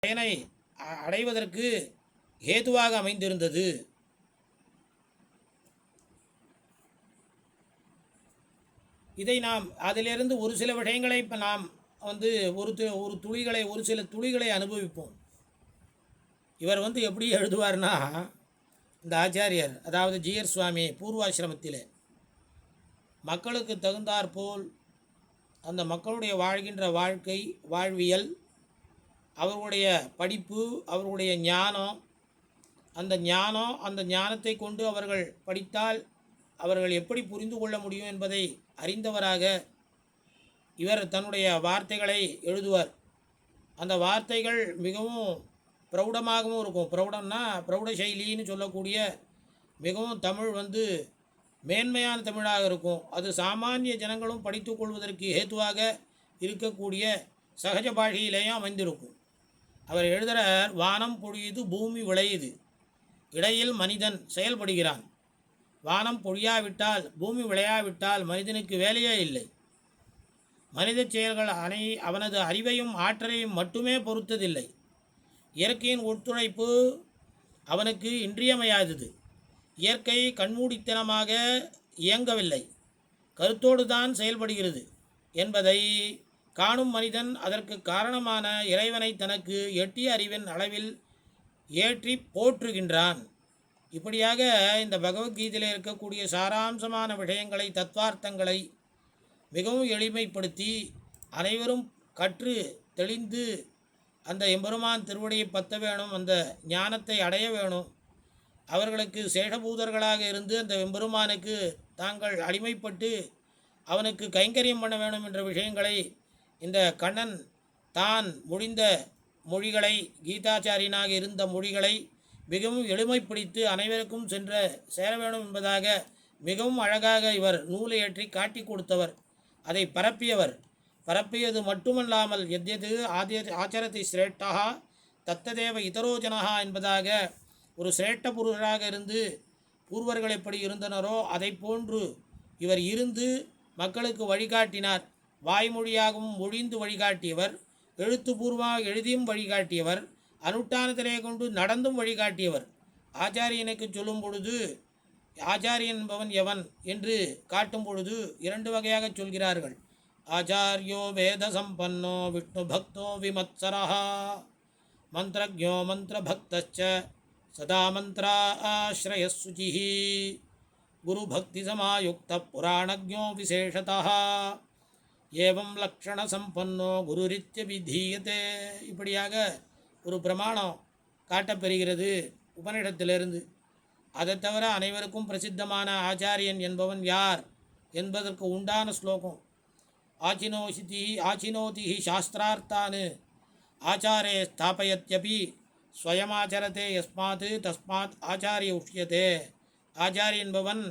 பயனை அடைவதற்கு ஏதுவாக அமைந்திருந்தது. இதை நாம் அதிலிருந்து ஒரு சில விடயங்களை இப்போ நாம் ஒரு சில துளிகளை அனுபவிப்போம். இவர் எப்படி எழுதுவார்னா, இந்த ஆச்சாரியர் அதாவது ஜிஆர் சுவாமி பூர்வாசிரமத்தில் மக்களுக்கு தகுந்தாற்போல் அந்த மக்களுடைய வாழ்கின்ற வாழ்வியல், அவர்களுடைய படிப்பு, அவர்களுடைய ஞானம், அந்த ஞானத்தை கொண்டு அவர்கள் படித்தால் அவர்கள் எப்படி புரிந்து கொள்ள முடியும் என்பதை அறிந்தவராக இவர் தன்னுடைய வார்த்தைகளை எழுதுவார். அந்த வார்த்தைகள் மிகவும் பிரௌடமாகவும் இருக்கும். பிரௌடம்னா பிரௌட சைலின்னு சொல்லக்கூடிய மிகவும் தமிழ் மேன்மையான தமிழாக இருக்கும். அது சாமானிய ஜனங்களும் படித்து கொள்வதற்கு ஏதுவாக இருக்கக்கூடிய சகஜ பாஷையிலேயும் அமைந்திருக்கும். அவர் எழுதுகிறார், வானம் பொழியுது, பூமி விளையுது, இடையில் மனிதன் செயல்படுகிறான். வானம் பொழியாவிட்டால், பூமி விளையாவிட்டால் மனிதனுக்கு வேலையே இல்லை. மனித செயல்கள் அவனது அறிவையும் ஆற்றலையும் மட்டுமே பொறுத்ததில்லை. இயற்கையின் ஒத்துழைப்பு அவனுக்கு இன்றியமையாதது. இயற்கை கண்மூடித்தனமாக இயங்கவில்லை, கருத்தோடு தான் செயல்படுகிறது என்பதை காணும் மனிதன் அதற்கு காரணமான இறைவனை தனக்கு எட்டிய அறிவின் அளவில் ஏற்றி போற்றுகின்றான். இப்படியாக இந்த பகவத்கீதையில் இருக்கக்கூடிய சாராம்சமான விஷயங்களை, தத்துவார்த்தங்களை மிகவும் எளிமைப்படுத்தி அனைவரும் கற்று தெளிந்து அந்த எம்பெருமான் திருவடியை பற்ற வேணும், அந்த ஞானத்தை அடைய வேணும், அவர்களுக்கு சேஷபூதர்களாக இருந்து அந்த எம்பெருமானுக்கு தாங்கள் அடிமைப்பட்டு அவனுக்கு கைங்கரியம் பண்ண வேணும் என்ற விஷயங்களை இந்த கண்ணன் தான் முடிந்த மொழிகளை, கீதாச்சாரியனாக இருந்த மொழிகளை மிகவும் எளிமைப்படுத்தி அனைவருக்கும் சேர வேணும் என்பதாக மிகவும் அழகாக இவர் நூலை ஏற்றி காட்டி கொடுத்தவர். அதை பரப்பியது மட்டுமல்லாமல் எத்யது ஆச்சரத்தை சிரேஷ்டா தத்ததேவ இதரோஜனஹா என்பதாக ஒரு சிரேஷ்ட புருஷராக இருந்து பூர்வர்கள் எப்படி இருந்தனரோ அதை போன்று இவர் இருந்து மக்களுக்கு வழிகாட்டினார். வாய்மொழியாகவும் மொழிந்து வழிகாட்டியவர், எழுத்துப்பூர்வமாக எழுதியும் வழிகாட்டியவர், அனுஷ்டானத்திலே கொண்டு நடந்தும் வழிகாட்டியவர். ஆச்சாரியனுக்கு சொல்லும் பொழுது ஆச்சாரியன் என்பவன் எவன் என்று காட்டும் பொழுது இரண்டு வகையாக சொல்கிறார்கள். ஆச்சாரியோ வேத சம்பன்னோ விஷ்ணு பக்தோ விமத்சரஹா மந்திரஜோ மந்திரபக்தச்ச சதா மந்திரா ஆஸ்ரயசுச்சிஹி குரு பக்தி சமாயுக்த புராணஜோ விசேஷதः ஏவம் லக்ஷண சம்பன்னோ குருரித்ய விதீயதே. இப்படியாக ஒரு பிரமாணம் காட்டப்பெறுகிறது உபனிடத்திலிருந்து. அதை தவிர அனைவருக்கும் பிரசித்தமான ஆச்சாரியன் என்பவன் யார் என்பதற்கு உண்டான ஸ்லோகம். ஆச்சினோதி சாஸ்திரார்த்தான் ஆச்சாரே ஸ்தாபயத்யபி ஸ்வயமாச்சரதே யஸ்மாத் தஸ்மாத் ஆச்சாரிய உஷ்யதே. ஆச்சாரிய என்பவன்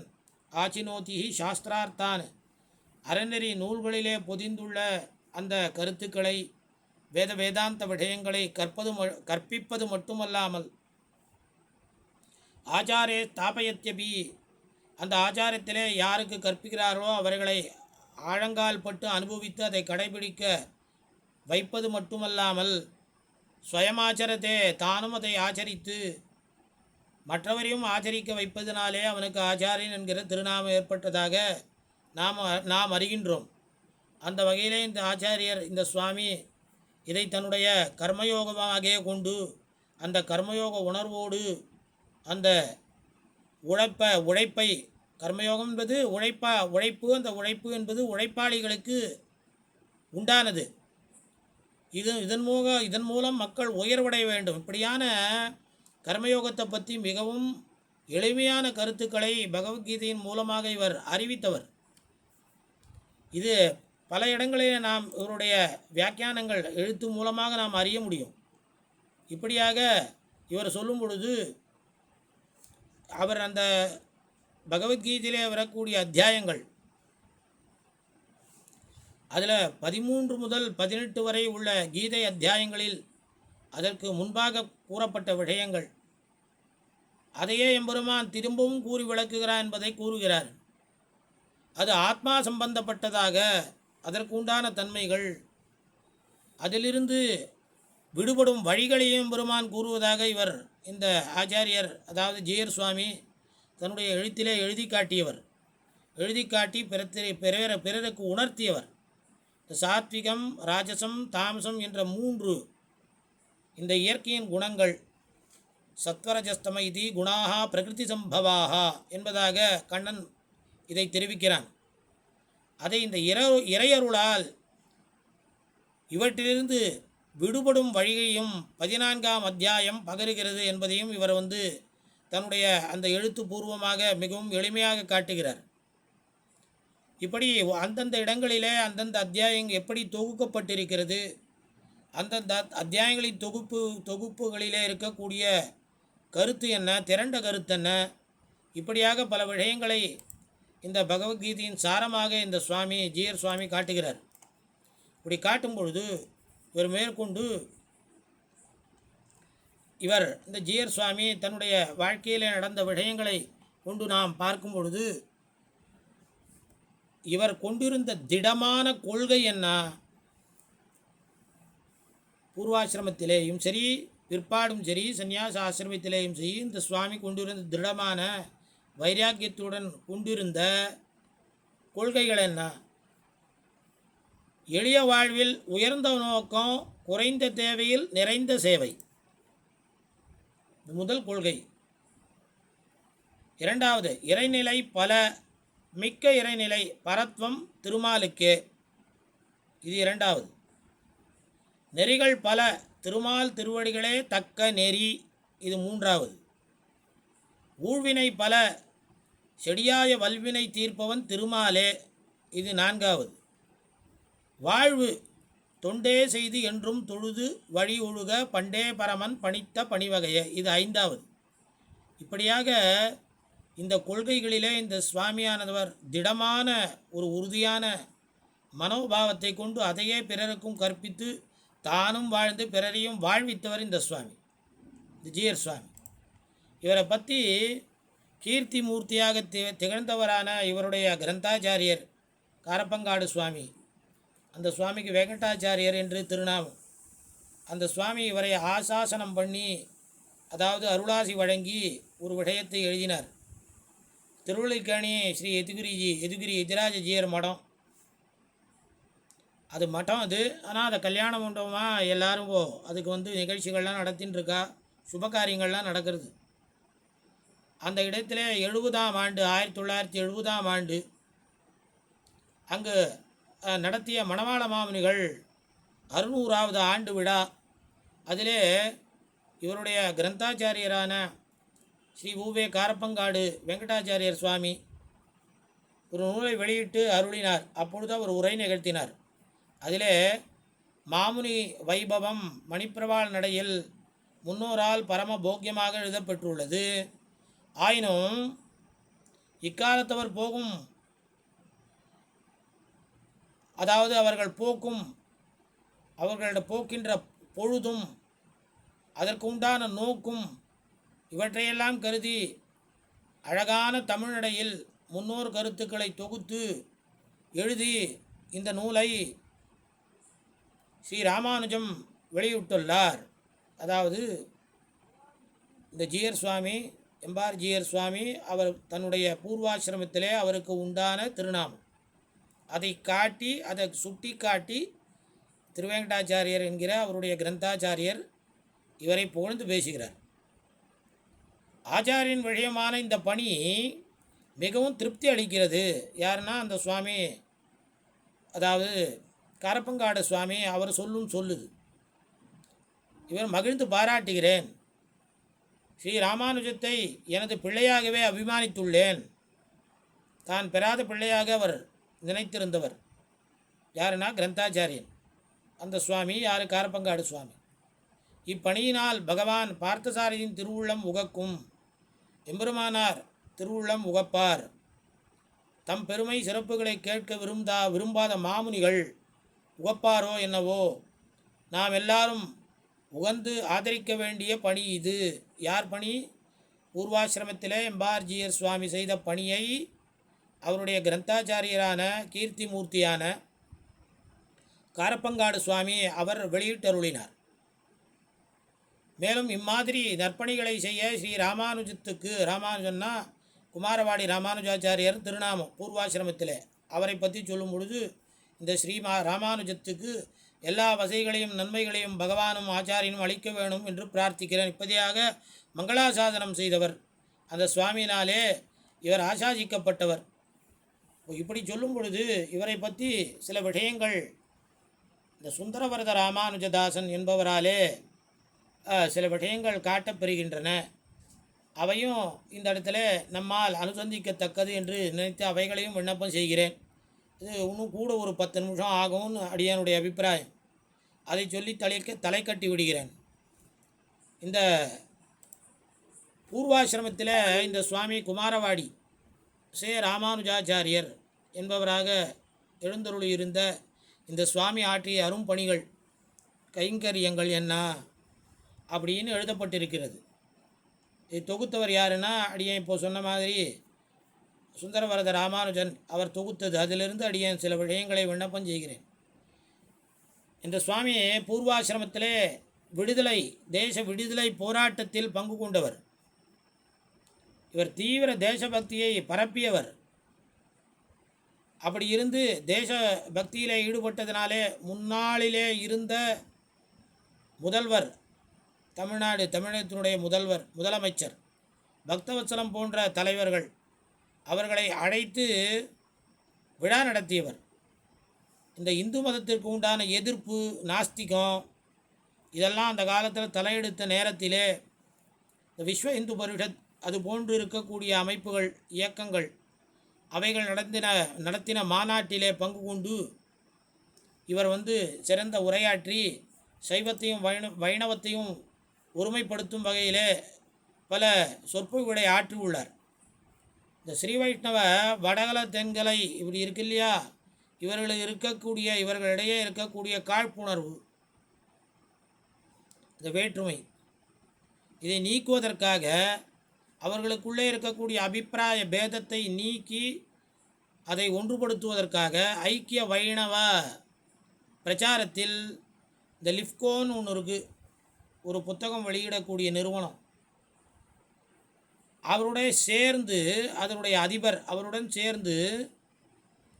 ஆச்சினோதி சாஸ்திரார்த்தான், அறநெறி நூல்களிலே பொதிந்துள்ள அந்த கருத்துக்களை, வேதாந்த விடயங்களை கற்பிப்பது மட்டுமல்லாமல் ஆச்சாரே ஸ்தாபயத்யபி, அந்த ஆச்சாரத்திலே யாருக்கு கற்பிக்கிறாரோ அவர்களை ஆழங்கால் பட்டு அனுபவித்து அதை கடைபிடிக்க வைப்பது மட்டுமல்லாமல் ஸ்வயமாச்சரத்தே, தானும் அதை ஆச்சரித்து மற்றவரையும் ஆச்சரிக்க வைப்பதனாலே அவனுக்கு ஆச்சாரியன் என்கிற திருநாமம் ஏற்பட்டதாக நாம் அறிகின்றோம். அந்த வகையிலே இந்த ஆச்சாரியர், இந்த சுவாமி இதை தன்னுடைய கர்மயோகமாக கொண்டு அந்த கர்மயோக உணர்வோடு அந்த உழைப்பை கர்மயோகம் என்பது உழைப்பு, அந்த உழைப்பு என்பது உழைப்பாளிகளுக்கு உண்டானது. இதன் மூலம் மக்கள் உயர்வடைய வேண்டும். இப்படியான கர்மயோகத்தை பற்றி மிகவும் எளிமையான கருத்துக்களை பகவத்கீதையின் மூலமாக இவர் அறிவித்தவர். இது பல இடங்களில் நாம் இவருடைய வியாக்கியானங்கள் எழுத்து மூலமாக நாம் அறிய முடியும். இப்படியாக இவர் சொல்லும் பொழுது அவர் அந்த பகவத்கீதையிலே வரக்கூடிய அத்தியாயங்கள், அதில் 13 முதல் 18 வரை உள்ள கீதை அத்தியாயங்களில் அதற்கு முன்பாக கூறப்பட்ட விடயங்கள், அதையே எம்பெருமான் திரும்பவும் கூறி விளக்குகிறார் என்பதை கூறுகிறார். அது ஆத்மா சம்பந்தப்பட்டதாக, அதற்கு உண்டான தன்மைகள், அதிலிருந்து விடுபடும் வழிகளையும் பெருமான் கூறுவதாக இவர் இந்த ஆச்சாரியர் அதாவது ஜீயர் சுவாமி தன்னுடைய எழுத்திலே எழுதி காட்டியவர், எழுதி காட்டி பிறருக்கு உணர்த்தியவர். இந்த சாத்விகம், ராஜசம், தாமசம் என்ற மூன்று இந்த இயற்கையின் குணங்கள் சத்வரஜஸ்தம இது குணாக பிரகிருதி சம்பவாக என்பதாக கண்ணன் இதை தெரிவிக்கிறான். அதை இந்த இறையருளால் இவற்றிலிருந்து விடுபடும் வழியையும் 14ஆம் அத்தியாயம் பகருகிறது என்பதையும் இவர் தன்னுடைய அந்த எழுத்துப்பூர்வமாக மிகவும் எளிமையாக காட்டுகிறார். இப்படி அந்தந்த இடங்களிலே அந்தந்த அத்தியாயங்கள் எப்படி தொகுக்கப்பட்டிருக்கிறது, அந்தந்த அத்தியாயங்களின் தொகுப்புகளிலே இருக்கக்கூடிய கருத்து என்ன, திரண்ட கருத்து என்ன, இப்படியாக பல விஷயங்களை இந்த பகவத்கீதையின் சாரமாக இந்த சுவாமி ஜீயர் சுவாமி காட்டுகிறார். இப்படி காட்டும் பொழுது இவர் மேற்கொண்டு இந்த ஜீயர் சுவாமி தன்னுடைய வாழ்க்கையில் நடந்த விஷயங்களை கொண்டு நாம் பார்க்கும் பொழுது இவர் கொண்டிருந்த திடமான கொள்கை என்ன, பூர்வாசிரமத்திலேயும் சரி பிற்பாடும் சரி சந்நியாச ஆசிரமத்திலேயும் சரி இந்த சுவாமி கொண்டிருந்த திடமான வைராக்கியத்துடன் கொண்டிருந்த கொள்கைகள் என்ன? எளிய வாழ்வில் உயர்ந்த நோக்கம், குறைந்த தேவையில் நிறைந்த சேவை, முதல் கொள்கை. இரண்டாவது, இறைநிலை பல, மிக்க இறைநிலை பரத்வம் திருமாலுக்கே, இது இரண்டாவது. நெறிகள் பல, திருமால் திருவடிகளே தக்க நெறி, இது மூன்றாவது. ஊழ்வினை பல, செடியாய வல்வினை தீர்ப்பவன் திருமாலே, இது நான்காவது. வாழ்வு தொண்டே செய்து என்றும் தொழுது வழி ஒழுக பண்டே பரமன் பணித்த பணிவகைய, இது ஐந்தாவது. இப்படியாக இந்த கொள்கைகளிலே இந்த சுவாமியானவர் திடமான ஒரு உறுதியான மனோபாவத்தை கொண்டு அதையே பிறருக்கும் கற்பித்து தானும் வாழ்ந்து பிறரையும் வாழ்வித்தவர் இந்த சுவாமி, இந்த ஜீயர் சுவாமி. இவரை பற்றி கீர்த்தி மூர்த்தியாக திகழ்ந்தவரான இவருடைய கிரந்தாச்சாரியர் காரப்பங்காடு சுவாமி, அந்த சுவாமிக்கு வெங்கடாச்சாரியர் என்று திருநாமம். அந்த சுவாமி இவரை ஆசாசனம் பண்ணி, அதாவது அருளாசி வழங்கி ஒரு விஷயத்தை எழுதினார். திருவள்ளிக்கேணி ஸ்ரீ எதுகிரி எதிராஜ ஜீயர் மடம், அது மட்டம் அது. ஆனால் அதை கல்யாண மண்டபமாக எல்லோரும் அதுக்கு நிகழ்ச்சிகள்லாம் நடத்தின்னு இருக்கா, சுபகாரியங்கள்லாம் நடக்கிறது. அந்த இடத்துல 70ஆம் ஆண்டு 1970ஆம் ஆண்டு அங்கு நடத்திய மணவாள மாமுனிகள் 600வது ஆண்டு விழா. அதிலே இவருடைய கிரந்தாச்சாரியரான ஸ்ரீ ஊவே காரப்பங்காடு வெங்கடாச்சாரியர் சுவாமி ஒரு நூலை வெளியிட்டு அருளினார். அப்பொழுது அவர் உரை நிகழ்த்தினார். அதிலே மாமுனி வைபவம் மணிப்பிரவாள் நடையில் முன்னோரால் பரம போக்கியமாக எழுதப்பெற்றுள்ளது. ஆயினும் இக்காலத்தவர் போகும், அதாவது அவர்கள் போக்கும், அவர்களிட போக்கின்ற பொழுதும் அதற்கு உண்டான நோக்கும் இவற்றையெல்லாம் கருதி அழகான தமிழ்நடையில் முன்னோர் கருத்துக்களை தொகுத்து எழுதி இந்த நூலை ஸ்ரீ ராமானுஜம் வெளியிட்டுள்ளார். அதாவது இந்த ஜீயர் சுவாமி, எம்பார் ஜீயர் சுவாமி, அவர் தன்னுடைய பூர்வாசிரமத்திலே அவருக்கு உண்டான திருநாமம் அதை காட்டி, அதை சுட்டி காட்டி திருவேங்கடாச்சாரியர் என்கிற அவருடைய கிரந்தாச்சாரியர் இவரை புகழ்ந்து பேசுகிறார். ஆச்சாரியின் விஷயமான இந்த பணி மிகவும் திருப்தி அளிக்கிறது. யாருன்னா அந்த சுவாமி, அதாவது காரப்பங்காடு சுவாமி, அவர் சொல்லுது. இவர் மகிழ்ந்து பாராட்டுகிறேன். ஸ்ரீ ராமானுஜத்தை எனது பிள்ளையாகவே அபிமானித்துள்ளேன். தான் பெறாத பிள்ளையாக அவர் நினைத்திருந்தவர். யாருன்னா கிரந்தாச்சாரியன். அந்த சுவாமி யார்? காரப்பங்காடு சுவாமி. இப்பணியினால் பகவான் பார்த்தசாரதியின் திருவுள்ளம் உகக்கும், எம்பெருமானார் திருவுள்ளம் உகப்பார். தம் பெருமை சிறப்புகளை கேட்க விரும்பாத மாமுனிகள் உகப்பாரோ என்னவோ. நாம் எல்லாரும் உகந்து ஆதரிக்க வேண்டிய பணி இது. யார் பணி? பூர்வாசிரமத்திலே எம்பார் ஜீயர் சுவாமி செய்த பணியை அவருடைய கிரந்தாச்சாரியரான கீர்த்திமூர்த்தியான காரப்பங்காடு சுவாமி அவர் வெளியிட்டருளினார். மேலும் இம்மாதிரி நற்பணிகளை செய்ய ஸ்ரீ ராமானுஜத்துக்கு, ராமானுஜன்னா குமாரவாடி ராமானுஜாச்சாரியர் திருநாமம் பூர்வாசிரமத்தில், அவரை பற்றி சொல்லும் பொழுது இந்த ராமானுஜத்துக்கு எல்லா வசதிகளையும் நன்மைகளையும் பகவானும் ஆச்சாரியனும் அளிக்க வேணும் என்று பிரார்த்திக்கிறேன். இப்படியாக மங்களாசாசனம் செய்தவர் அந்த சுவாமியினாலே இவர் ஆசாசிக்கப்பட்டவர். இப்படி சொல்லும் பொழுது இவரை பற்றி சில விஷயங்கள் இந்த சுந்தரவரத ராமானுஜதாசன் என்பவராலே சில விஷயங்கள் காட்டப்பெறுகின்றன. அவையும் இந்த இடத்துல நம்மால் அனுசந்திக்கத்தக்கது என்று நினைத்து அவைகளையும் விண்ணப்பம் செய்கிறேன். இது இன்னும் கூட ஒரு 10 நிமிஷம் ஆகும்னு அடியானுடைய அபிப்பிராயம். அதை சொல்லி தலை கட்டி விடுகிறேன். இந்த பூர்வாசிரமத்தில் இந்த சுவாமி குமாரவாடி ராமானுஜாச்சாரியர் என்பவராக எழுந்தருளியிருந்த இந்த சுவாமி ஆற்றிய அரும்பணிகள் கைங்கரியங்கள் என்ன அப்படின்னு எழுதப்பட்டிருக்கிறது. இது தொகுத்தவர் யாருன்னா, அடியேன் இப்போ சொன்ன மாதிரி சுந்தரவரத ராமானுஜன் அவர் தொகுத்தது. அதிலிருந்து அடியேன் சில விஷயங்களை விண்ணப்பம் செய்கிறேன். இந்த சுவாமி பூர்வாசிரமத்திலே தேச விடுதலை போராட்டத்தில் பங்கு கொண்டவர். இவர் தீவிர தேசபக்தியை பரப்பியவர். அப்படி இருந்து தேச பக்தியிலே ஈடுபட்டதினாலே முன்னாளிலே இருந்த முதல்வர், தமிழகத்தினுடைய முதலமைச்சர் பக்தவத்சலம் போன்ற தலைவர்கள் அவர்களை அழைத்து விழா நடத்தியவர். இந்த இந்து மதத்திற்கு உண்டான எதிர்ப்பு, நாஸ்திகம் இதெல்லாம் அந்த காலத்தில் தலையெடுத்த நேரத்திலே இந்த விஸ்வ இந்து பரிஷத் அது போன்று இருக்கக்கூடிய அமைப்புகள், இயக்கங்கள் அவைகள் நடத்தின மாநாட்டிலே பங்கு கொண்டு இவர் சிறந்த உரையாற்றி சைவத்தையும் வைணவத்தையும் ஒருமைப்படுத்தும் வகையிலே பல சொற்பொழிவுகளை ஆற்றியுள்ளார். இந்த ஸ்ரீ வைஷ்ணவ வடகல தென்கலை இப்படி இருக்கு இல்லையா, இவர்களிடையே இருக்கக்கூடிய காழ்ப்புணர்வு, இந்த வேற்றுமை, இதை நீக்குவதற்காக அவர்களுக்குள்ளே இருக்கக்கூடிய அபிப்பிராய பேதத்தை நீக்கி அதை ஒன்றுபடுத்துவதற்காக ஐக்கிய வைணவ பிரச்சாரத்தில் இந்த லிஃப்கோன்னு ஒன்று இருக்குது, ஒரு புத்தகம் வெளியிடக்கூடிய நிறுவனம். அதனுடைய அதிபர் அவருடன் சேர்ந்து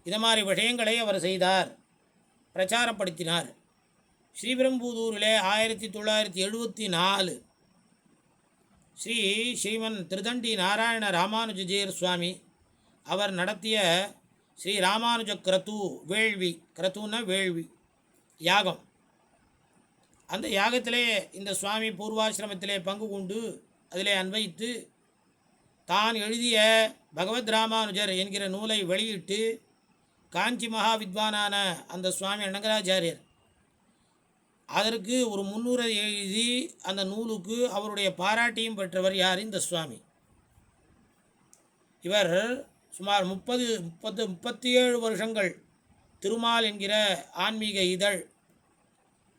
இது மாதிரி விஷயங்களை அவர் செய்தார், பிரச்சாரப்படுத்தினார். ஸ்ரீபெரும்புதூரிலே 1974 ஸ்ரீமன் திருதண்டி நாராயண ராமானுஜர் சுவாமி அவர் நடத்திய ஸ்ரீ ராமானுஜ கிரத்துன்னா வேள்வி யாகம். அந்த யாகத்திலே இந்த சுவாமி பூர்வாசிரமத்திலே பங்கு கொண்டு அதிலே அன்வைத்து தான் எழுதிய பகவத் ராமானுஜர் என்கிற நூலை வெளியிட்டு காஞ்சி மகா வித்வானான அந்த சுவாமி அனங்கராச்சாரியர் அதற்கு ஒரு முன்னுரை எழுதி அந்த நூலுக்கு அவருடைய பாராட்டியும் பெற்றவர் யார்? இந்த சுவாமி. இவர் சுமார் 37 வருஷங்கள் திருமால் என்கிற ஆன்மீக இதழ்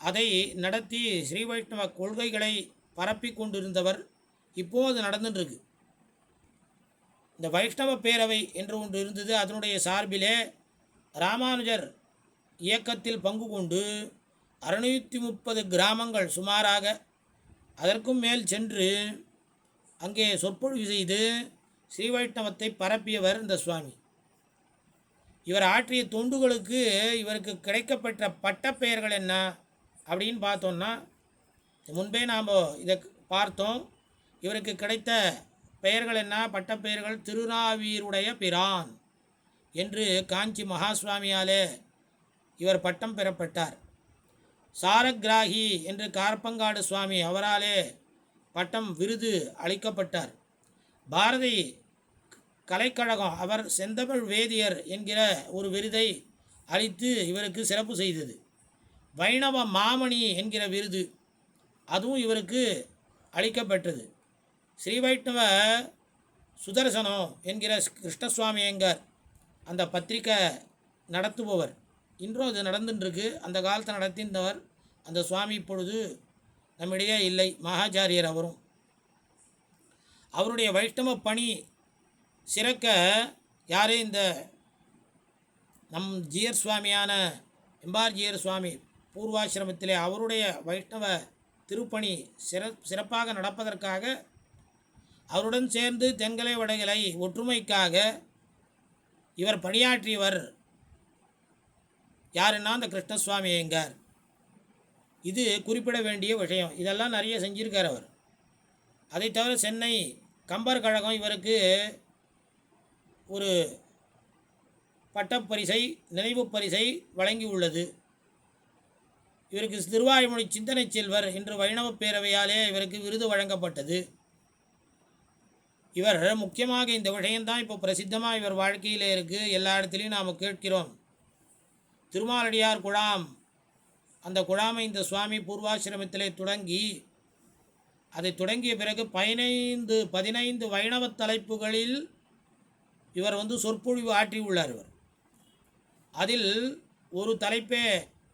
அதை நடத்தி ஸ்ரீ வைஷ்ணவ கொள்கைகளை பரப்பி கொண்டிருந்தவர். இப்போது நடந்துட்டுருக்கு. இந்த வைஷ்ணவ பேரவை என்று ஒன்று இருந்தது. அதனுடைய சார்பிலே ராமானுஜர் இயக்கத்தில் பங்கு கொண்டு 630 கிராமங்கள் சுமாராக அதற்கும் மேல் சென்று அங்கே சொற்பொழிவு செய்து ஸ்ரீ வைஷ்ணவத்தை பரப்பியவர் இந்த சுவாமி. இவர் ஆற்றிய தொண்டுகளுக்கு இவருக்கு கிடைக்கப்பெற்ற பட்டப்பெயர்கள் என்ன அப்படின்னு பார்த்தோன்னா, முன்பே நாம் இதை பார்த்தோம். இவருக்கு கிடைத்த பெயர்கள் என்ன? பட்டப்பெயர்கள் திருநாவீருடைய பிரான் என்று காஞ்சி மகாசுவாமியாலே இவர் பட்டம் பெறப்பட்டார். சாரகிராகி என்று கார்பங்காடு சுவாமி அவராலே விருது அளிக்கப்பட்டார். பாரதி கலைக்கழகம் அவர் செந்தமிழ் வேதியர் என்கிற ஒரு விருதை அளித்து இவருக்கு சிறப்பு செய்தது. வைணவ மாமணி என்கிற விருது அதுவும் இவருக்கு அளிக்கப்பட்டது. ஸ்ரீ வைஷ்ணவ சுதர்சனம் என்கிற கிருஷ்ணசுவாமியங்கர் அந்த பத்திரிக்கை நடத்துபவர், இன்றும் அது நடந்துட்டுருக்கு. அந்த காலத்தை நடத்தின்றவர் அந்த சுவாமி இப்பொழுது நம்மிடையே இல்லை, மகாச்சாரியர் அவரும். அவருடைய வைஷ்ணவ பணி சிறக்க யாரே இந்த நம் ஜியர் சுவாமியான எம்பார் ஜியர் சுவாமி பூர்வாசிரமத்திலே அவருடைய வைஷ்ணவ திருப்பணி சிறப்பாக நடப்பதற்காக அவருடன் சேர்ந்து தென்கலை வடகலை ஒற்றுமைக்காக இவர் பணியாற்றியவர் யாருன்னா அந்த கிருஷ்ணசுவாமி ஐயங்கார். இது குறிப்பிட வேண்டிய விஷயம். இதெல்லாம் நிறைய செஞ்சிருக்கார் அவர். அதை தவிர சென்னை கம்பர் கழகம் இவருக்கு ஒரு பட்டப்பரிசை நினைவு பரிசை வழங்கியுள்ளது. இவருக்கு திருவாய்மொழி சிந்தனை செல்வர் என்று வைணவ பேரவையாலே இவருக்கு விருது வழங்கப்பட்டது. இவர் முக்கியமாக இந்த விஷயம்தான் இப்போ பிரசித்தமாக இவர் வாழ்க்கையில் இருக்குது. எல்லா இடத்துலையும் நாம் கேட்கிறோம். திருமாலடியார் குழாம், அந்த குழாமை இந்த சுவாமி பூர்வாசிரமத்திலே தொடங்கி அதை தொடங்கிய பிறகு 15 வைணவ தலைப்புகளில் இவர் சொற்பொழிவு ஆற்றியுள்ளார். இவர் அதில் ஒரு தலைப்பே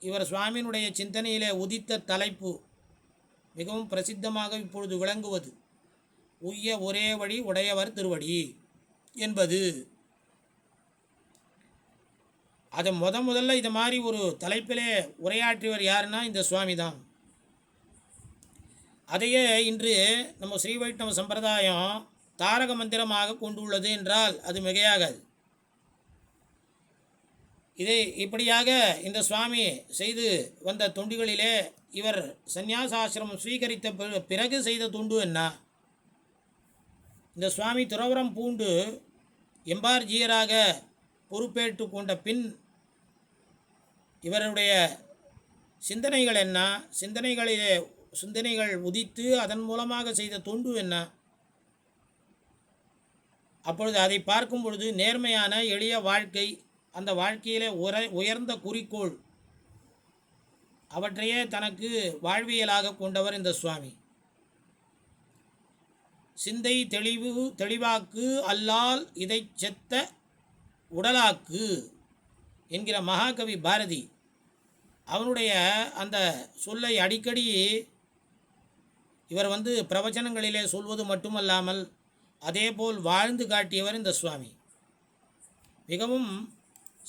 இவர் சுவாமியினுடைய சிந்தனையிலே உதித்த தலைப்பு மிகவும் பிரசித்தமாக இப்பொழுது விளங்குவது உய்ய ஒரே வழி உடையவர் திருவடி என்பது. அதை முதல்ல இது மாதிரி ஒரு தலைப்பிலே உரையாற்றியவர் யாருன்னா இந்த சுவாமி தான். அதையே இன்று நம்ம ஸ்ரீ வைஷ்ணவ சம்பிரதாயம் தாரக மந்திரமாக கொண்டுள்ளது என்றால் அது மிகையாகாது. இதை இப்படியாக இந்த சுவாமி செய்து வந்த தொண்டுகளிலே இவர் சந்நியாசாசிரமம் ஸ்வீகரித்த பிறகு செய்த தொண்டு என்ன? இந்த சுவாமி துறவரம் பூண்டு எம்பார்ஜியராக பொறுப்பேற்று கொண்ட பின் இவருடைய சிந்தனைகள் என்ன, சிந்தனைகள் உதித்து அதன் மூலமாக செய்த தொண்டு என்ன? அப்பொழுது அதை பார்க்கும் பொழுது நேர்மையான எளிய வாழ்க்கை, அந்த வாழ்க்கையிலே உயர்ந்த குறிக்கோள், அவற்றையே தனக்கு வாழ்வியலாக கொண்டவர் இந்த சுவாமி. சிந்தை தெளிவாக்கு அல்லால் இதை செத்த உடலாக்கு என்கிற மகாகவி பாரதி அவனுடைய அந்த சொல்லை அடிக்கடி இவர் பிரவச்சனங்களிலே சொல்வது மட்டுமல்லாமல் அதேபோல் வாழ்ந்து காட்டியவர் இந்த சுவாமி. மிகவும்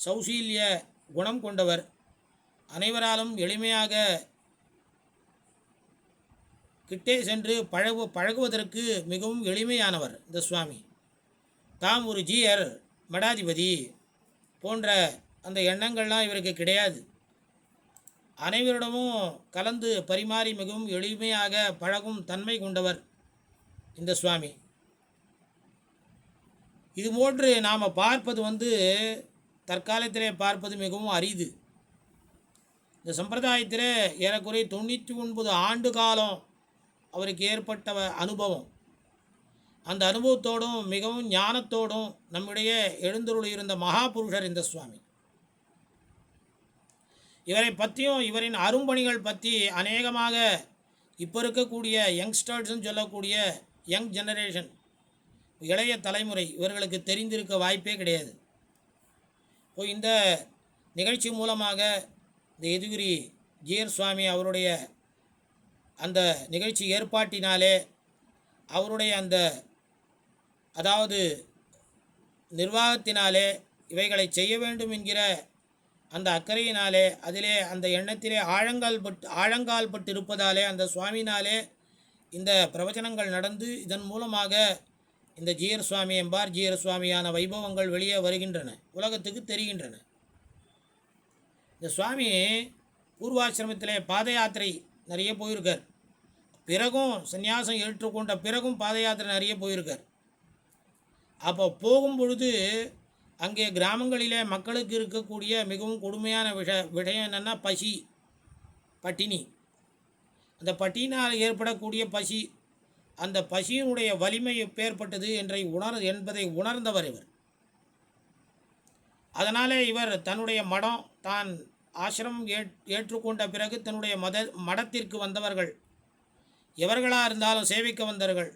சௌசீல்ய குணம் கொண்டவர், அனைவராலும் எளிமையாக கிட்டே சென்று பழகுவதற்கு மிகவும் எளிமையானவர் இந்த சுவாமி. தாம் ஒரு ஜீயர் மடாதிபதி போன்ற அந்த எண்ணங்கள்லாம் இவருக்கு கிடையாது. அனைவரிடமும் கலந்து பரிமாறி மிகவும் எளிமையாக பழகும் தன்மை கொண்டவர் இந்த சுவாமி. இது போன்று நாம் பார்ப்பது தற்காலத்திலே பார்ப்பது மிகவும் அரிது. இந்த சம்பிரதாயத்தில் ஏறக்குறைய 99 ஆண்டு காலம் அவருக்கு ஏற்பட்ட அனுபவம், அந்த அனுபவத்தோடும் மிகவும் ஞானத்தோடும் நம்முடைய எழுந்தருள் இருந்த மகாபுருஷர் இந்த சுவாமி. இவரை பற்றியும் இவரின் அரும்பணிகள் பற்றி அநேகமாக இப்போ இருக்கக்கூடிய யங்ஸ்டர்ஸ்ன்னு சொல்லக்கூடிய யங் ஜெனரேஷன், இளைய தலைமுறை, இவர்களுக்கு தெரிந்திருக்க வாய்ப்பே கிடையாது. இப்போ இந்த நிகழ்ச்சி மூலமாக இந்த எதுகிரி ஜீயர் சுவாமி அவருடைய அந்த நிகழ்ச்சி ஏற்பாட்டினாலே அவருடைய அதாவது நிர்வாகத்தினாலே இவைகளை செய்ய வேண்டும் என்கிற அந்த அக்கறையினாலே அதிலே அந்த எண்ணத்திலே ஆழங்கால் பட்டு இருப்பதாலே அந்த சுவாமினாலே இந்த பிரவச்சனங்கள் நடந்து இதன் மூலமாக இந்த ஜீயர் சுவாமி எம்பார் ஜீயர் சுவாமியான வைபவங்கள் வெளியே வருகின்றன, உலகத்துக்கு தெரிகின்றன. இந்த சுவாமி பூர்வாசிரமத்திலே பாத யாத்திரை நிறைய போயிருக்கார். பிறகும் சந்நியாசம் ஏற்றுக்கொண்ட பிறகும் பாத யாத்திரை நிறைய போயிருக்கார். அப்போ போகும் பொழுது அங்கே கிராமங்களிலே மக்களுக்கு இருக்கக்கூடிய மிகவும் கொடுமையான விஷயம் என்னென்னா பட்டினி. அந்த பட்டினால் ஏற்படக்கூடிய பசி, அந்த பசியினுடைய வலிமை எப்பேற்பட்டது என்பதை உணர்ந்தவர் இவர். அதனாலே இவர் தன்னுடைய மடம், தான் ஆசிரமம் ஏற்றுக்கொண்ட பிறகு தன்னுடைய மடத்திற்கு வந்தவர்கள் எவர்களாக இருந்தாலும் சேவிக்க வந்தவர்கள்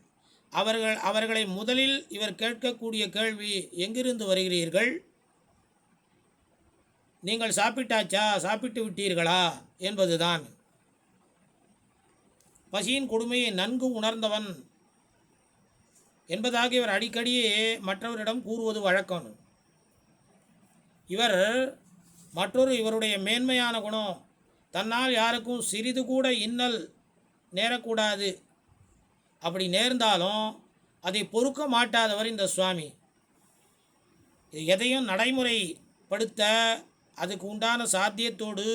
அவர்களை முதலில் இவர் கேட்கக்கூடிய கேள்வி, எங்கிருந்து வருகிறீர்கள், நீங்கள் சாப்பிட்டாச்சா, சாப்பிட்டு விட்டீர்களா என்பதுதான். பசியின் கொடுமையை நன்கு உணர்ந்தவன் என்பதாக இவர் அடிக்கடி மற்றவரிடம் கூறுவது வழக்கம். இவருடைய மேன்மையான குணம், தன்னால் யாருக்கும் சிறிது கூட இன்னல் நேரக்கூடாது. அப்படி நேர்ந்தாலும் அதை பொறுக்க மாட்டாதவர் இந்த சுவாமி. எதையும் நடைமுறைப்படுத்த அதுக்கு உண்டான சாத்தியத்தோடு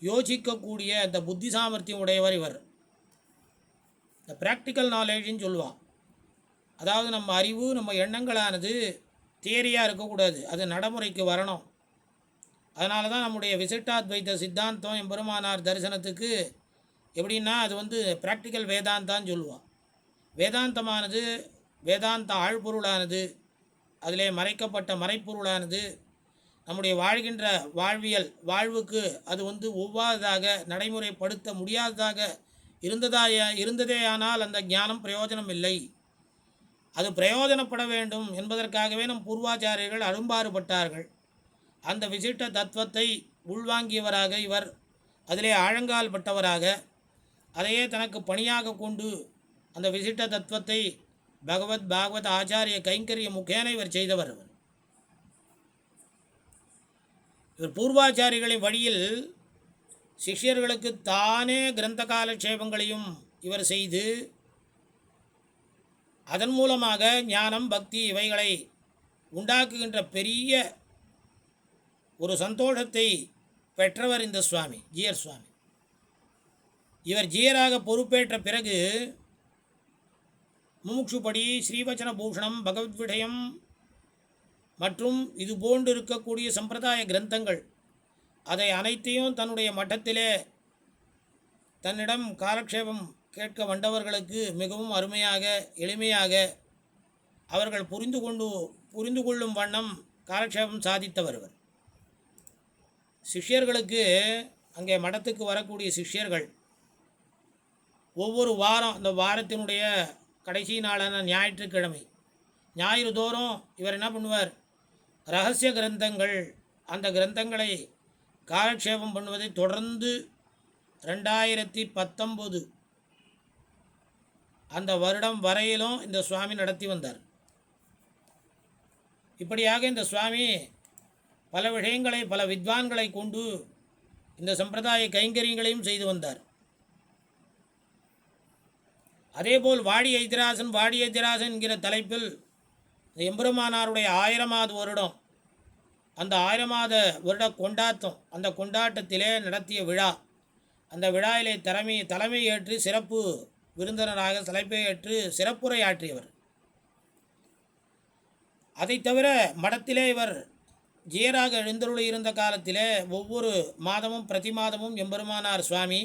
யோசிக்கக்கூடிய அந்த புத்தி சாமர்த்தியம் உடையவர் இவர். இந்த ப்ராக்டிக்கல் நாலேஜின்னு சொல்லுவான். அதாவது நம்ம அறிவு, நம்ம எண்ணங்களானது தியரியாக இருக்கக்கூடாது, அது நடைமுறைக்கு வரணும். அதனால தான் நம்முடைய விசிட்டாத்வைத்த சித்தாந்தம் எம்பெருமானார் தரிசனத்துக்கு எப்படின்னா அது ப்ராக்டிக்கல் வேதாந்தான்னு சொல்லுவான். வேதாந்தமானது, வேதாந்த ஆழ்பொருளானது, அதிலே மறைக்கப்பட்ட மறைப்பொருளானது நம்முடைய வாழ்கின்ற வாழ்வுக்கு அது ஒவ்வாததாக, நடைமுறைப்படுத்த முடியாததாக இருந்ததேயானால் அந்த ஞானம் பிரயோஜனம் இல்லை. அது பிரயோஜனப்பட வேண்டும் என்பதற்காகவே நம் பூர்வாச்சாரியர்கள் அரும்பாறுபட்டார்கள். அந்த விசிட்ட தத்துவத்தை உள்வாங்கியவராக இவர், அதிலே ஆழங்கால் பட்டவராக, அதையே தனக்கு பணியாக கொண்டு அந்த விசிட்ட தத்துவத்தை பாகவத் ஆச்சாரிய கைங்கரிய முகேன இவர் செய்தவர். இவர் பூர்வாச்சாரிகளின் வழியில் சிஷ்யர்களுக்கு தானே கிரந்த காலட்சேபங்களையும் இவர் செய்து அதன் மூலமாக ஞானம், பக்தி இவைகளை உண்டாக்குகின்ற பெரிய ஒரு சந்தோஷத்தை பெற்றவர் இந்த சுவாமி, ஜீயர் சுவாமி. இவர் ஜீயராக பொறுப்பேற்ற பிறகு முமுட்சுப்படி ஸ்ரீவச்சன பூஷணம், பகவத் விடயம் மற்றும் இது போன்று இருக்கக்கூடிய சம்பிரதாய கிரந்தங்கள் அதை அனைத்தையும் தன்னுடைய மட்டத்திலே தன்னிடம் காலக்ஷேபம் கேட்க வந்தவர்களுக்கு மிகவும் அருமையாக, எளிமையாக அவர்கள் புரிந்து கொள்ளும் வண்ணம் காலக்ஷேபம் சாதித்தவர். சிஷ்யர்களுக்கு, அங்கே மடத்துக்கு வரக்கூடிய சிஷ்யர்கள் ஒவ்வொரு வாரம், அந்த வாரத்தினுடைய கடைசி நாளான ஞாயிற்றுக்கிழமை, ஞாயிறு தோறும் இவர் என்ன பண்ணுவார், ரகசிய கிரந்தங்கள், அந்த கிரந்தங்களை காலக்ஷேபம் பண்ணுவதை தொடர்ந்து 2019 அந்த வருடம் வரையிலும் இந்த சுவாமி நடத்தி வந்தார். இப்படியாக இந்த சுவாமி பல விஷயங்களை, பல வித்வான்களை கொண்டு இந்த சம்பிரதாய கைங்கரியங்களையும் செய்து வந்தார். அதேபோல் வாடி ஐதிராசன் என்கிற தலைப்பில் எம்பெருமானாருடைய 1000வது வருடம், அந்த 1000வது வருட கொண்டாட்டம், அந்த கொண்டாட்டத்திலே நடத்திய விழா, அந்த விழாவிலே தலைமை ஏற்று சிறப்பு விருந்தினராக தலைப்பை ஏற்று சிறப்புரை ஆற்றியவர். அதை தவிர மடத்திலே இவர் ஜீயராக எழுந்தருளி இருந்த காலத்திலே ஒவ்வொரு மாதமும் பிரதி மாதமும் எம்பெருமானார் சுவாமி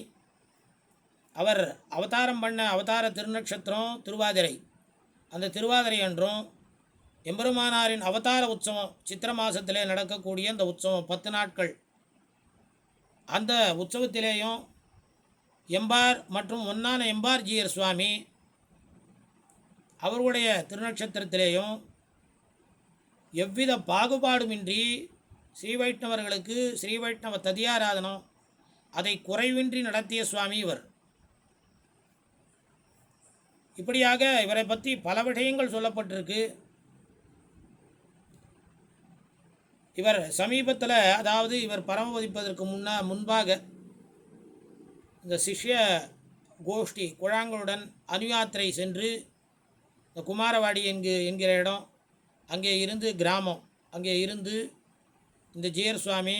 அவர் அவதாரம் பண்ண அவதார திருநட்சத்திரம் திருவாதிரை, அந்த திருவாதிரை அன்றும் எம்பெருமானாரின் அவதார உற்சவம் சித்திர மாதத்திலே நடக்கக்கூடிய அந்த உற்சவம் 10 நாட்கள், அந்த உற்சவத்திலேயும் எம்பார் மற்றும் ஒன்னான எம்பார் ஜீயர் சுவாமி அவர்களுடைய திருநட்சத்திரத்திலேயும் எவ்வித பாகுபாடுமின்றி ஸ்ரீவைஷ்ணவர்களுக்கு ஸ்ரீவைஷ்ணவ ததியாராதனம் அதை குறைவின்றி நடத்திய சுவாமி இவர். இப்படியாக இவரை பற்றி பல விஷயங்கள் சொல்லப்பட்டிருக்கு. இவர் சமீபத்தில், அதாவது இவர் பரமபதிப்பதற்கு முன்பாக இந்த சிஷ்ய கோஷ்டி குழாங்களுடன் அனுயாத்திரை சென்று இந்த குமாரவாடி என்கிற இடம், அங்கே இருந்து கிராமம், அங்கே இருந்து இந்த ஜீயர் சுவாமி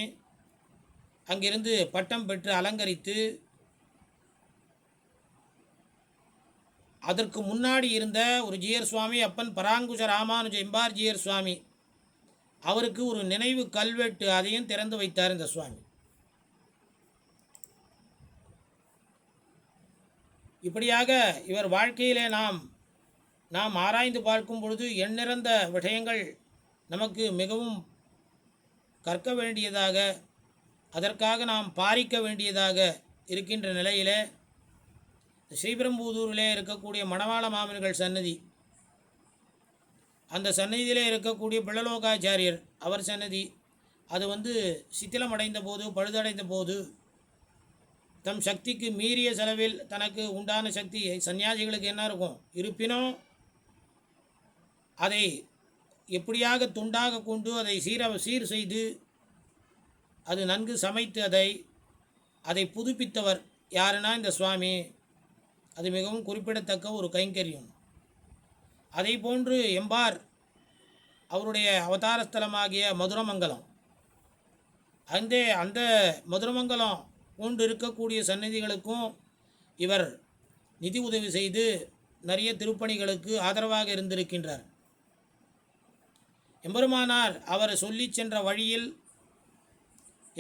அங்கிருந்து பட்டம் பெற்று அலங்கரித்து, அதற்கு முன்னாடி இருந்த ஒரு ஜீயர் சுவாமி அப்பன் பராங்குஷ ராமானுஜ எம்பார் ஜீயர் சுவாமி, அவருக்கு ஒரு நினைவு கல்வெட்டு அதையும் திறந்து வைத்தார் இந்த சுவாமி. இப்படியாக இவர் வாழ்க்கையிலே நாம் ஆராய்ந்து பார்க்கும் பொழுது எண்ணிறந்த விஷயங்கள் நமக்கு மிகவும் கற்க வேண்டியதாக, அதற்காக நாம் பாரிக்க வேண்டியதாக இருக்கின்ற நிலையிலே ஸ்ரீபெரும்புதூரிலே இருக்கக்கூடிய மணவாள மாமன்கள் சன்னதி, அந்த சன்னதியிலே இருக்கக்கூடிய பிள்ளலோகாச்சாரியர் அவர் சன்னதி, அது சித்திலமடைந்த போது, பழுதடைந்த போது தம் சக்திக்கு மீறிய செலவில் தனக்கு உண்டான சக்தி சன்னியாசிகளுக்கு என்ன இருக்கும், இருப்பினும் அதை எப்படியாக துண்டாக கொண்டு அதை சீர் செய்து அது நன்கு சமைத்து அதை புதுப்பித்தவர் யாருன்னா இந்த சுவாமி. அது மிகவும் குறிப்பிடத்தக்க ஒரு கைங்கரியம். அதை போன்று எம்பார் அவருடைய அவதாரஸ்தலமாகிய மதுரமங்கலம், அந்த மதுரமங்கலம் போன்று இருக்கக்கூடிய சந்நிதிகளுக்கும் இவர் நிதி உதவி செய்து நிறைய திருப்பணிகளுக்கு ஆதரவாக இருந்திருக்கின்றார். எம்பெருமானார் அவர் சொல்லி சென்ற வழியில்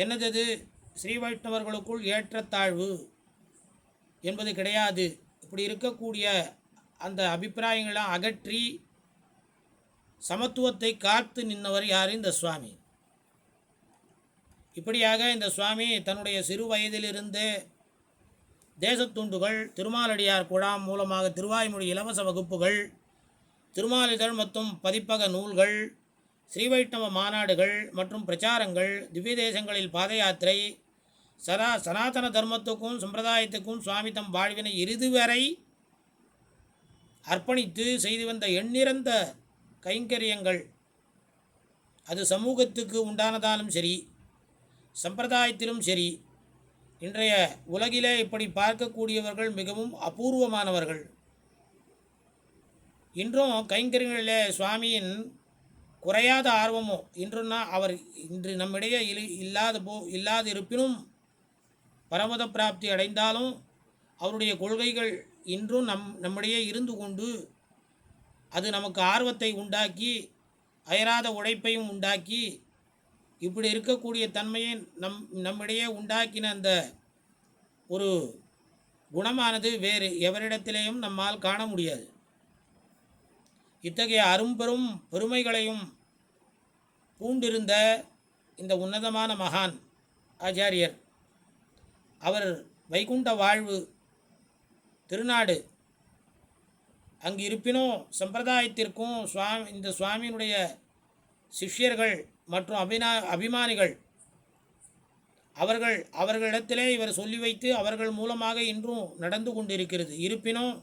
என்னது ஸ்ரீ வைஷ்ணவர்களுக்குள் ஏற்றத்தாழ்வு என்பது கிடையாது. இப்படி இருக்கக்கூடிய அந்த அபிப்பிராயங்களை அகற்றி சமத்துவத்தை காத்து நின்றவர் யார்? இந்த சுவாமி. இப்படியாக இந்த சுவாமி தன்னுடைய சிறு வயதிலிருந்தே தேசத்துண்டுகள், திருமாலடியார் குழாம் மூலமாக திருவாய்மொழி இலவச வகுப்புகள், திருமாலிதழ் மற்றும் பதிப்பக நூல்கள், ஸ்ரீ வைஷ்ணவ மாநாடுகள் மற்றும் பிரச்சாரங்கள், திவ்ய தேசங்களில் பாத யாத்திரை, சனாதன தர்மத்துக்கும் சம்பிரதாயத்துக்கும் சுவாமி தம் வாழ்வினை இறுதி வரை அர்ப்பணித்து செய்து வந்த எண்ணிறந்த கைங்கரியங்கள், அது சமூகத்துக்கு உண்டானதாலும் சரி, சம்பிரதாயத்திலும் சரி, இன்றைய உலகிலே இப்படி பார்க்கக்கூடியவர்கள் மிகவும் அபூர்வமானவர்கள். இன்றும் கைங்கரியங்களிலே சுவாமியின் குறையாத ஆர்வமோ இன்றுன்னா அவர் இன்று நம்மிடையே இல்லாது இருப்பினும் பரமத பிராப்தி அடைந்தாலும் அவருடைய கொள்கைகள் இன்றும் நம்மிடையே இருந்து கொண்டு அது நமக்கு ஆர்வத்தை உண்டாக்கி அயராத உழைப்பையும் உண்டாக்கி இப்படி இருக்கக்கூடிய தன்மையை நம்மிடையே உண்டாக்கின அந்த ஒரு குணமானது வேறு எவரிடத்திலேயும் நம்மால் காண முடியாது. இத்தகைய அரும்பெரும் பெருமைகளையும் பூண்டிருந்த இந்த உன்னதமான மகான் ஆச்சாரியர், அவர் வைகுண்ட வாழ்வு திருநாடு அங்கு இருப்பினும் சம்பிரதாயத்திற்கும் இந்த சுவாமியினுடைய சிஷ்யர்கள் மற்றும் அபிமானிகள் அவர்களிடத்திலே இவர் சொல்லி வைத்து அவர்கள் மூலமாக இன்றும் நடந்து கொண்டிருக்கிறது. இருப்பினும்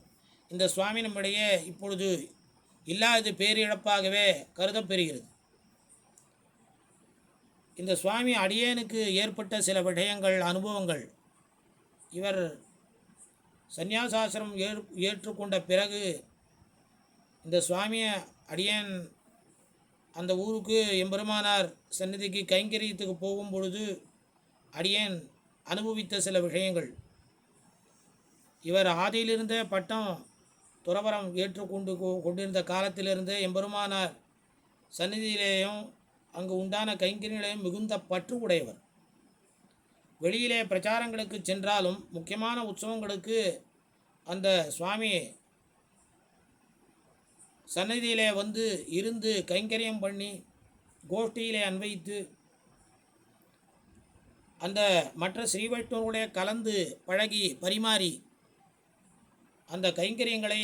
இந்த சுவாமி நம்மிடையே இப்பொழுது இல்லாதது பேரிழப்பாகவே கருதப்பெறுகிறது. இந்த சுவாமி அடியேனுக்கு ஏற்பட்ட சில விடயங்கள், அனுபவங்கள், இவர் சந்நியாசாசிரம் ஏற்றுக்கொண்ட பிறகு இந்த சுவாமியை அடியேன் அந்த ஊருக்கு எம்பெருமானார் சந்நிதிக்கு கைங்கரியத்துக்கு போகும் பொழுது அடியேன் அனுபவித்த சில விஷயங்கள். இவர் ஆதியிலிருந்தே பட்டம் துறவரம் கொண்டிருந்த காலத்திலிருந்து எம்பெருமானார் சந்நிதியிலேயும் அங்கு உண்டான கைங்கரியங்களையும் மிகுந்த பற்று உடையவர். வெளியிலே பிரச்சாரங்களுக்கு சென்றாலும் முக்கியமான உற்சவங்களுக்கு அந்த சுவாமி சந்நிதியிலே வந்து இருந்து கைங்கரியம் பண்ணி கோஷ்டியிலே அன்வைத்து அந்த மற்ற ஸ்ரீ வைஷ்ணவர்களுடைய கலந்து பழகி பரிமாறி அந்த கைங்கரியங்களை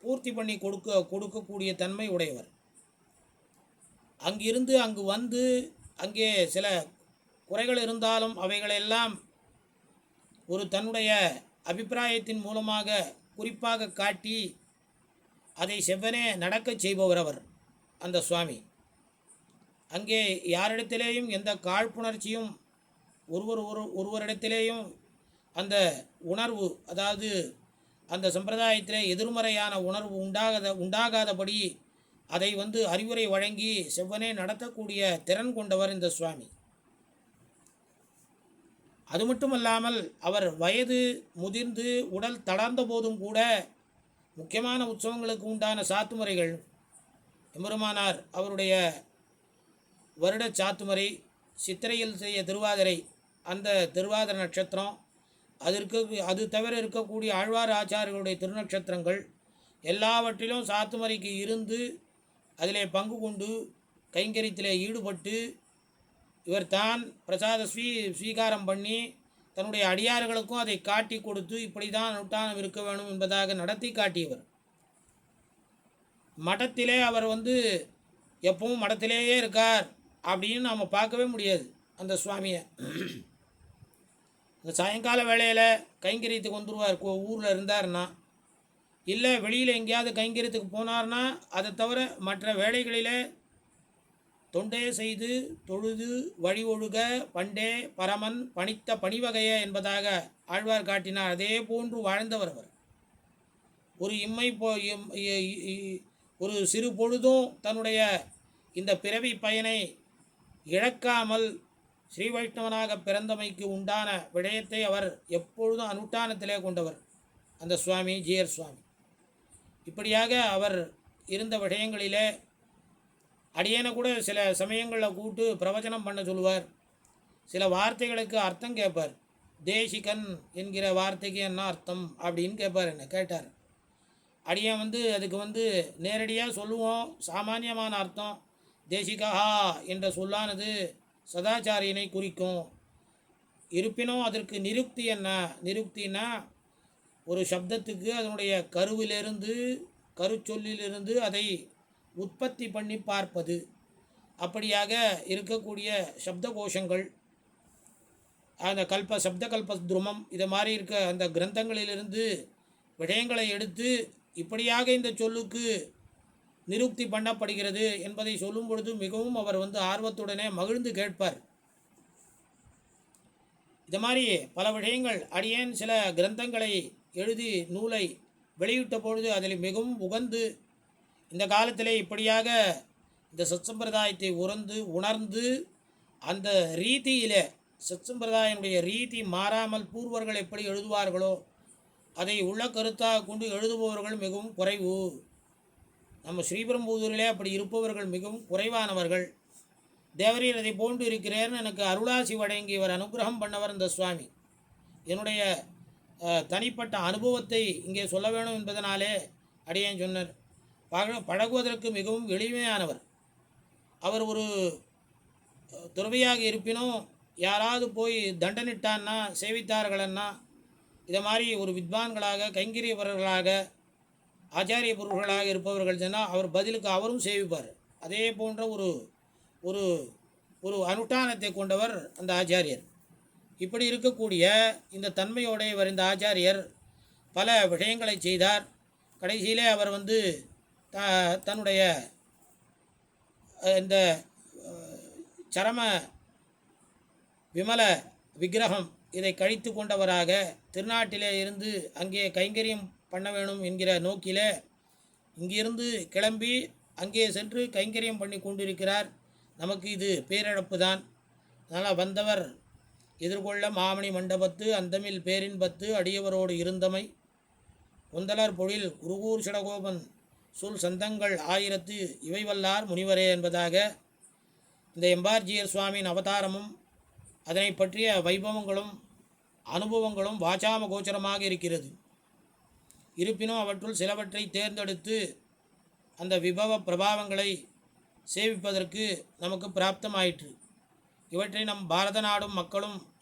பூர்த்தி பண்ணி கொடுக்கக்கூடிய தன்மை உடையவர். அங்கிருந்து அங்கு வந்து அங்கே சில குறைகள் இருந்தாலும் அவைகளெல்லாம் ஒரு தன்னுடைய அபிப்பிராயத்தின் மூலமாக குறிப்பாக காட்டி அதை செவ்வனே நடக்கச் செய்பவர் அவர் அந்த சுவாமி. அங்கே யாரிடத்திலேயும் எந்த காழ்ப்புணர்ச்சியும் ஒருவரிடத்திலேயும் அந்த உணர்வு, அதாவது அந்த சம்பிரதாயத்திலே எதிர்மறையான உணர்வு உண்டாகாதபடி அதை அறிவுரை வழங்கி செவ்வனே நடத்தக்கூடிய திறன் கொண்டவர் இந்த சுவாமி. அது மட்டுமல்லாமல் அவர் வயது முதிர்ந்து உடல் தளர்ந்த போதும் கூட முக்கியமான உற்சவங்களுக்கு உண்டான சாத்துமுறைகள், எம்பெருமானார் அவருடைய வருட சாத்துமுறை, சித்திரையில் செய்ய திருவாதிரை, அந்த திருவாதிரை நட்சத்திரம், அது தவிர இருக்கக்கூடிய ஆழ்வார் ஆச்சாரியர்களுடைய திருநட்சத்திரங்கள் எல்லாவற்றிலும் சாத்துமுறைக்கு இருந்து அதிலே பங்கு கொண்டு கைங்கரியத்திலே ஈடுபட்டு இவர் தான் பிரசாத ஸ்வீகாரம் பண்ணி தன்னுடைய அடியார்களுக்கும் அதை காட்டி கொடுத்து இப்படி தான் அனுஷ்டானம் இருக்க வேணும் என்பதாக நடத்தி காட்டியவர். மடத்திலே அவர் எப்பவும் மடத்திலேயே இருக்கார் அப்படின்னு நாம் பார்க்கவே முடியாது அந்த சுவாமியை. இந்த சாயங்கால வேளையில் கைங்கரியத்துக்கு வந்துடுவார் ஊரில் இருந்தார்னா, இல்லை வெளியில் எங்கேயாவது கைங்கரியத்துக்கு போனார்னா, அதை தவிர மற்ற வேளைகளில் தொண்டே செய்து தொழுது வழி ஒழுக பண்டே பரமன் பணித்த பணிவகைய என்பதாக ஆழ்வார் காட்டினார். அதே போன்று வாழ்ந்தவர் அவர். ஒரு ஒரு சிறு பொழுதும் தன்னுடைய இந்த பிறவி பயனை இழக்காமல் ஸ்ரீ வைஷ்ணவனாக பிறந்தமைக்கு உண்டான விடயத்தை அவர் எப்பொழுதும் அனுஷ்டானத்திலே கொண்டவர் அந்த சுவாமி ஜீயர் சுவாமி. இப்படியாக அவர் இருந்த விடயங்களிலே அடியேனை கூட சில சமயங்களில் கூப்பிட்டு பிரவச்சனம் பண்ண சொல்லுவார். சில வார்த்தைகளுக்கு அர்த்தம் கேட்பார். தேசிகன் என்கிற வார்த்தைக்கு என்ன அர்த்தம் அப்படின்னு கேட்பார். என்ன கேட்டார். அடியேன் அதுக்கு நேரடியாக சொல்லுவோம். சாமானியமான அர்த்தம் தேசிகா என்ற சொல்லானது சதாச்சாரியனை குறிக்கும். இருப்பினும் அதற்கு நிருக்தி என்ன? நிருக்தின்னா ஒரு சப்தத்துக்கு அதனுடைய கருச்சொல்லிலிருந்து அதை உற்பத்தி பண்ணி பார்ப்பது. அப்படியாக இருக்கக்கூடிய சப்த கோஷங்கள், அந்த சப்த கல்பத்ருமம் இதை மாதிரி இருக்க அந்த கிரந்தங்களிலிருந்து விடயங்களை எடுத்து இப்படியாக இந்த சொல்லுக்கு நிருக்தி பண்ணப்படுகிறது என்பதை சொல்லும் பொழுது மிகவும் அவர் ஆர்வத்துடனே மகிழ்ந்து கேட்பார். இது மாதிரி பல விடயங்கள் அடியேன் சில கிரந்தங்களை எழுதி நூலை வெளியிட்ட பொழுது அதில் மிகவும் உகந்து இந்த காலத்திலே இப்படியாக இந்த சத்சம்பிரதாயத்தை உணர்ந்து அந்த ரீதியிலே சத்சம்பிரதாயனுடைய ரீதி மாறாமல் பூர்வர்கள் எப்படி எழுதுவார்களோ அதை உள்ள கருத்தாக கொண்டு எழுதுபவர்கள் மிகவும் குறைவு. நம்ம ஸ்ரீபெரும்புதூரிலே அப்படி இருப்பவர்கள் மிகவும் குறைவானவர்கள். தேவரீர் அதை போன்று இருக்கிறேன்னு எனக்கு அருளாசி வழங்கி இவர் அனுகிரகம் பண்ணவர் இந்த சுவாமி. என்னுடைய தனிப்பட்ட அனுபவத்தை இங்கே சொல்ல வேணும் என்பதனாலே அடியேன் சொன்னார். பழகுவதற்கு மிகவும் எளிமையானவர். அவர் ஒரு துறவியாக இருப்பினும் யாராவது போய் தண்டனிட்டான்னா சேவித்தார்களன்னா இதை மாதிரி ஒரு வித்வான்களாக கைங்கரியவர்களாக ஆச்சாரிய பொருள்களாக இருப்பவர்கள் சொன்னால் அவர் பதிலுக்கு அவரும் சேவிப்பார். அதே போன்ற ஒரு ஒரு ஒரு அனுஷ்டானத்தை கொண்டவர் அந்த ஆச்சாரியர். இப்படி இருக்கக்கூடிய இந்த தன்மையோட இவர் இந்த ஆச்சாரியர் பல விஷயங்களை செய்தார். கடைசியிலே அவர் தன்னுடைய இந்த சரம விமல விக்கிரகம் இதை கழித்து கொண்டவராக திருநாட்டிலே இருந்து அங்கே கைங்கரியம் பண்ண வேணும் என்கிற நோக்கில் இங்கிருந்து கிளம்பி அங்கே சென்று கைங்கரியம் பண்ணி கொண்டிருக்கிறார். நமக்கு இது பேரிழப்பு தான். அதனால் வந்தவர் எதிர்கொள்ள மாமணி மண்டபத்து அந்தமில் பேரின்பத்து அடியவரோடு இருந்தமை ஒந்தலர் பொழில் குருகூர் சடகோபன் சொல் சந்தங்கள் 1000 இவை வல்லார் முனிவரே என்பதாக இந்த எம்பார்ஜியர் சுவாமியின் அவதாரமும் அதனை பற்றிய வைபவங்களும் அனுபவங்களும் வாசாம கோச்சரமாக இருக்கிறது. இருப்பினும் அவற்றுள் சிலவற்றை தேர்ந்தெடுத்து அந்த விபவ பிரபாவங்களை சேவிப்பதற்கு நமக்கு பிராப்தமாயிற்று. இவற்றை நம் பாரத நாடும் மக்களும்